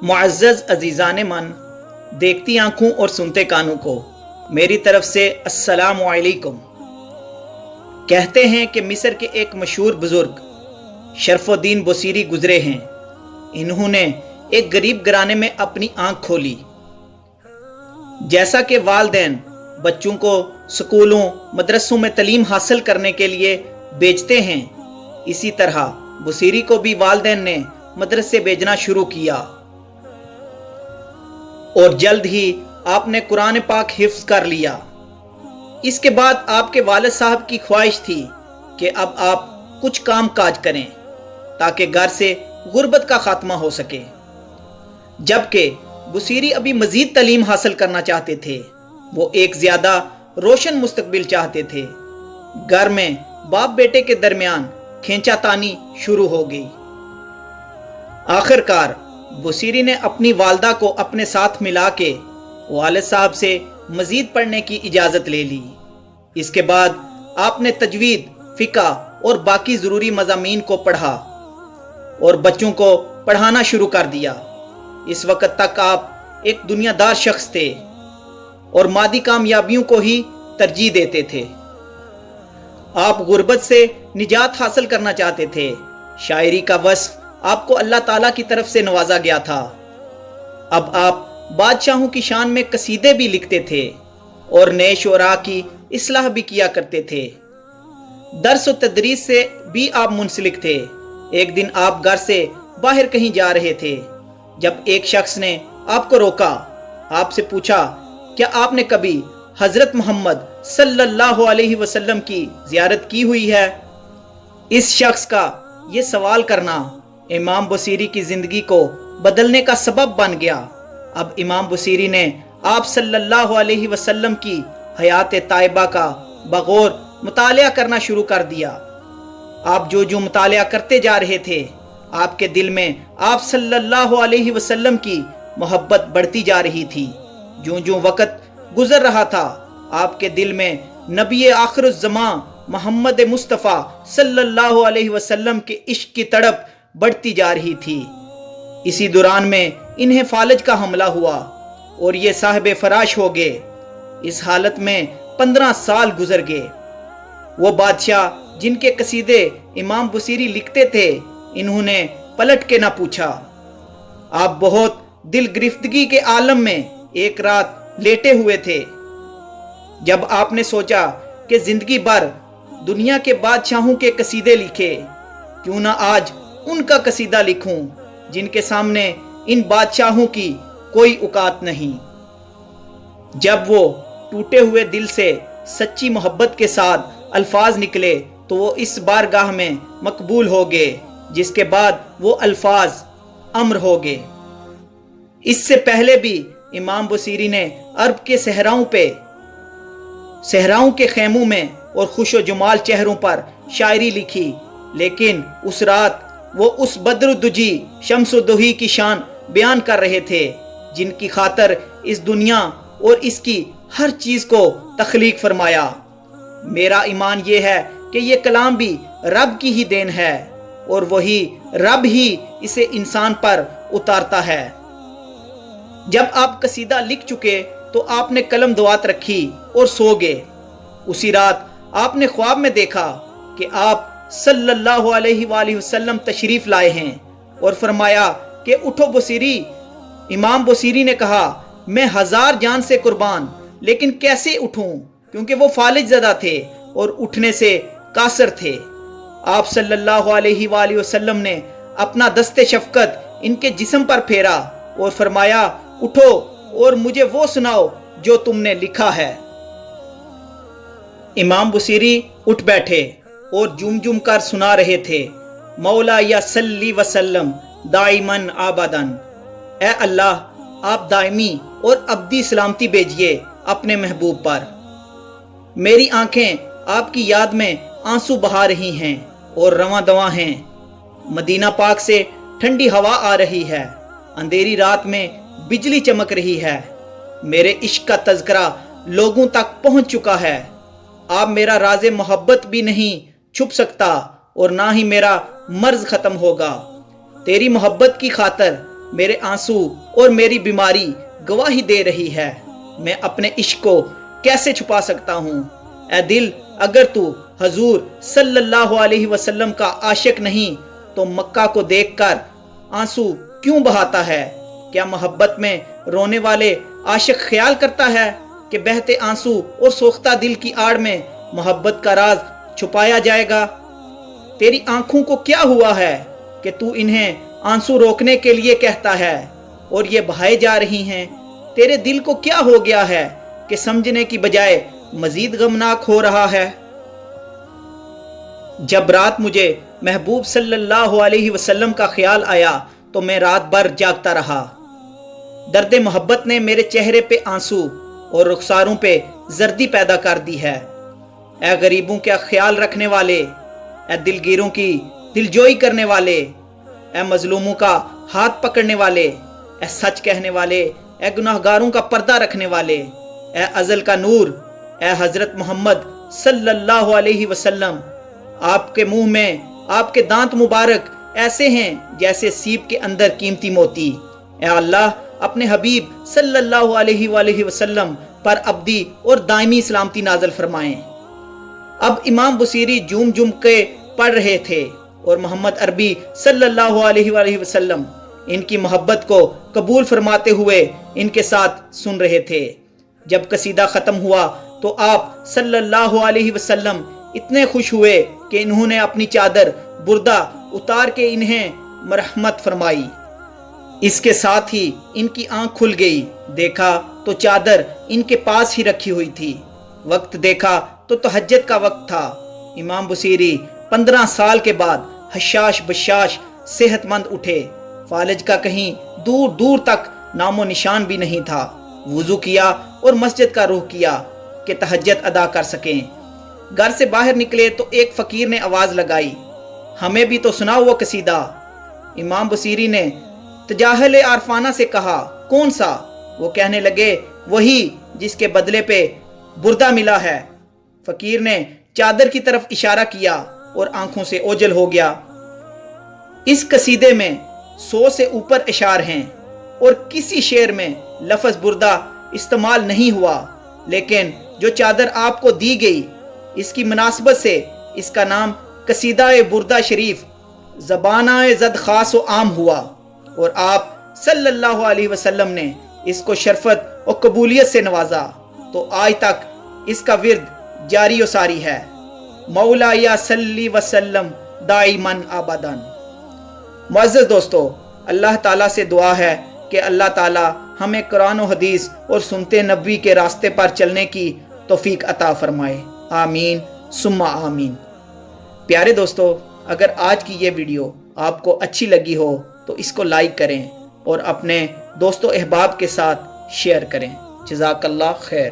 معزز عزیزان من، دیکھتی آنکھوں اور سنتے کانوں کو میری طرف سے السلام علیکم۔ کہتے ہیں کہ مصر کے ایک مشہور بزرگ شرف الدین بصیری گزرے ہیں۔ انہوں نے ایک غریب گھرانے میں اپنی آنکھ کھولی۔ جیسا کہ والدین بچوں کو سکولوں مدرسوں میں تعلیم حاصل کرنے کے لیے بھیجتے ہیں، اسی طرح بصیری کو بھی والدین نے مدرسے بھیجنا شروع کیا، اور جلد ہی آپ نے قرآن پاک حفظ کر لیا۔ اس کے بعد آپ کے والد صاحب کی خواہش تھی کہ اب آپ کچھ کام کاج کریں تاکہ گھر سے غربت کا خاتمہ ہو سکے، جبکہ بصیری ابھی مزید تعلیم حاصل کرنا چاہتے تھے۔ وہ ایک زیادہ روشن مستقبل چاہتے تھے۔ گھر میں باپ بیٹے کے درمیان کھینچا تانی شروع ہو گئی۔ آخر کار بصیری نے اپنی والدہ کو اپنے ساتھ ملا کے والد صاحب سے مزید پڑھنے کی اجازت لے لی۔ اس کے بعد آپ نے تجوید، فقہ اور باقی ضروری مضامین کو پڑھا اور بچوں کو پڑھانا شروع کر دیا۔ اس وقت تک آپ ایک دنیا دار شخص تھے اور مادی کامیابیوں کو ہی ترجیح دیتے تھے۔ آپ غربت سے نجات حاصل کرنا چاہتے تھے۔ شاعری کا وصف آپ کو اللہ تعالیٰ کی طرف سے نوازا گیا تھا۔ اب آپ بادشاہوں کی شان میں قصیدے بھی لکھتے تھے اور نئے شعراء کی اصلاح بھی کیا کرتے تھے۔ درس و تدریس سے بھی آپ منسلک تھے۔ ایک دن آپ گھر سے باہر کہیں جا رہے تھے جب ایک شخص نے آپ کو روکا۔ آپ سے پوچھا، کیا آپ نے کبھی حضرت محمد صلی اللہ علیہ وسلم کی زیارت کی ہوئی ہے؟ اس شخص کا یہ سوال کرنا امام بصیری کی زندگی کو بدلنے کا سبب بن گیا۔ اب امام بصیری نے آپ صلی اللہ علیہ وسلم کی حیات طیبہ کا بغور مطالعہ کرنا شروع کر دیا۔ آپ جو مطالعہ کرتے جا رہے تھے، آپ کے دل میں آپ صلی اللہ علیہ وسلم کی محبت بڑھتی جا رہی تھی۔ جو وقت گزر رہا تھا، آپ کے دل میں نبی آخر الزماں محمد مصطفیٰ صلی اللہ علیہ وسلم کے عشق کی تڑپ بڑھتی جا رہی تھی۔ اسی دوران میں انہیں فالج کا حملہ ہوا اور یہ صاحب فراش ہو گئے۔ اس حالت میں 15 سال گزر گئے۔ وہ بادشاہ جن کے قصیدے امام بصیری لکھتے تھے، انہوں نے پلٹ کے نہ پوچھا۔ آپ بہت دل گرفتگی کے عالم میں ایک رات لیٹے ہوئے تھے جب آپ نے سوچا کہ زندگی بھر دنیا کے بادشاہوں کے قصیدے لکھے، کیوں نہ آج ان کا قصیدہ لکھوں جن کے سامنے ان بادشاہوں کی کوئی اوقات نہیں۔ جب وہ ٹوٹے ہوئے دل سے سچی محبت کے ساتھ الفاظ نکلے تو وہ اس بارگاہ میں مقبول ہو گئے، جس کے بعد وہ الفاظ امر ہو گئے۔ اس سے پہلے بھی امام بصیری نے عرب کے صحراؤں کے خیموں میں اور خوش و جمال چہروں پر شاعری لکھی، لیکن اس رات وہ اس بدر الدجی شمس الدہی کی شان بیان کر رہے تھے جن کی خاطر اس دنیا اور اس کی ہر چیز کو تخلیق فرمایا۔ میرا ایمان یہ ہے کہ یہ کلام بھی رب کی ہی دین ہے اور وہی رب ہی اسے انسان پر اتارتا ہے۔ جب آپ قصیدہ لکھ چکے تو آپ نے قلم دوات رکھی اور سو گئے۔ اسی رات آپ نے خواب میں دیکھا کہ آپ صلی اللہ علیہ وآلہ وسلم تشریف لائے ہیں اور فرمایا کہ اٹھو بصیری۔ امام بصیری نے کہا، میں 1000 جان سے قربان، لیکن کیسے اٹھوں؟ کیونکہ وہ فالج زدہ تھے اور اٹھنے سے قاصر تھے۔ آپ صلی اللہ علیہ وآلہ وسلم نے اپنا دست شفقت ان کے جسم پر پھیرا اور فرمایا، اٹھو اور مجھے وہ سناؤ جو تم نے لکھا ہے۔ امام بصیری اٹھ بیٹھے اور جم کر سنا رہے تھے، مولا یا صلی وسلم دائمن آبادن، اے اللہ آپ دائمی اور ابدی سلامتی بھیجیے اپنے محبوب پر۔ میری آنکھیں آپ کی یاد میں آنسو بہا رہی ہیں اور رواں دواں ہیں۔ مدینہ پاک سے ٹھنڈی ہوا آ رہی ہے، اندھیری رات میں بجلی چمک رہی ہے۔ میرے عشق کا تذکرہ لوگوں تک پہنچ چکا ہے۔ آپ میرا راز محبت بھی نہیں چھپ سکتا اور نہ ہی میرا مرض ختم ہوگا۔ تیری محبت کی خاطر میرے آنسو اور میری بیماری گواہی دے رہی ہے، میں اپنے عشق کو کیسے چھپا سکتا ہوں؟ اے دل، اگر تو حضور صلی اللہ علیہ وسلم کا عاشق نہیں تو مکہ کو دیکھ کر آنسو کیوں بہاتا ہے؟ کیا محبت میں رونے والے عاشق خیال کرتا ہے کہ بہتے آنسو اور سوختہ دل کی آڑ میں محبت کا راز چھپایا جائے گا؟ تیری آنکھوں کو کیا ہوا ہے کہ تو انہیں آنسو روکنے کے لیے کہتا ہے اور یہ بہائے جا رہی ہیں؟ تیرے دل کو کیا ہو گیا ہے کہ سمجھنے کی بجائے مزید غمناک ہو رہا ہے؟ جب رات مجھے محبوب صلی اللہ علیہ وسلم کا خیال آیا تو میں رات بھر جاگتا رہا۔ درد محبت نے میرے چہرے پہ آنسو اور رخساروں پہ زردی پیدا کر دی ہے۔ اے غریبوں کا خیال رکھنے والے، اے دلگیروں کی دلجوئی کرنے والے، اے مظلوموں کا ہاتھ پکڑنے والے، اے سچ کہنے والے، اے گناہگاروں کا پردہ رکھنے والے، اے ازل کا نور، اے حضرت محمد صلی اللہ علیہ وسلم، آپ کے منہ میں آپ کے دانت مبارک ایسے ہیں جیسے سیب کے اندر قیمتی موتی۔ اے اللہ، اپنے حبیب صلی اللہ علیہ وآلہ وسلم پر ابدی اور دائمی سلامتی نازل فرمائیں۔ اب امام بصیری جوم جم کے پڑھ رہے تھے اور محمد عربی صلی اللہ علیہ وآلہ وسلم ان کی محبت کو قبول فرماتے ہوئے ان کے ساتھ سن رہے تھے۔ جب قصیدہ ختم ہوا تو آپ صلی اللہ علیہ وسلم اتنے خوش ہوئے کہ انہوں نے اپنی چادر بردہ اتار کے انہیں مرحمت فرمائی۔ اس کے ساتھ ہی ان کی آنکھ کھل گئی، دیکھا تو چادر ان کے پاس ہی رکھی ہوئی تھی۔ وقت دیکھا تو تہجد کا وقت تھا۔ امام بصیری 15 سال کے بعد حشاش بشاش صحت مند اٹھے۔ فالج کا کہیں دور دور تک نام و نشان بھی نہیں تھا۔ وضو کیا اور مسجد کا رخ کیا کہ تہجد ادا کر سکیں۔ گھر سے باہر نکلے تو ایک فقیر نے آواز لگائی، ہمیں بھی تو سنا وہ قصیدہ۔ امام بصیری نے تجاہل عارفانہ سے کہا، کون سا؟ وہ کہنے لگے، وہی جس کے بدلے پہ بردہ ملا ہے۔ فقیر نے چادر کی طرف اشارہ کیا اور آنکھوں سے اوجھل ہو گیا۔ اس قصیدے میں 100 سے اوپر اشعار ہیں اور کسی شعر میں لفظ بردہ استعمال نہیں ہوا، لیکن جو چادر آپ کو دی گئی اس کی مناسبت سے اس کا نام قصیدہ بردہ شریف زبانہ زد خاص و عام ہوا اور آپ صلی اللہ علیہ وسلم نے اس کو شرفت اور قبولیت سے نوازا تو آج تک اس کا ورد جاری و ساری ہے۔ مولا یا صلی وسلم دائماً ابداً۔ معزز دوستو، اللہ تعالیٰ سے دعا ہے کہ اللہ تعالیٰ ہمیں قرآن و حدیث اور سنت نبوی کے راستے پر چلنے کی توفیق عطا فرمائے، آمین ثم آمین۔ پیارے دوستو، اگر آج کی یہ ویڈیو آپ کو اچھی لگی ہو تو اس کو لائک کریں اور اپنے دوستوں احباب کے ساتھ شیئر کریں۔ جزاک اللہ خیر۔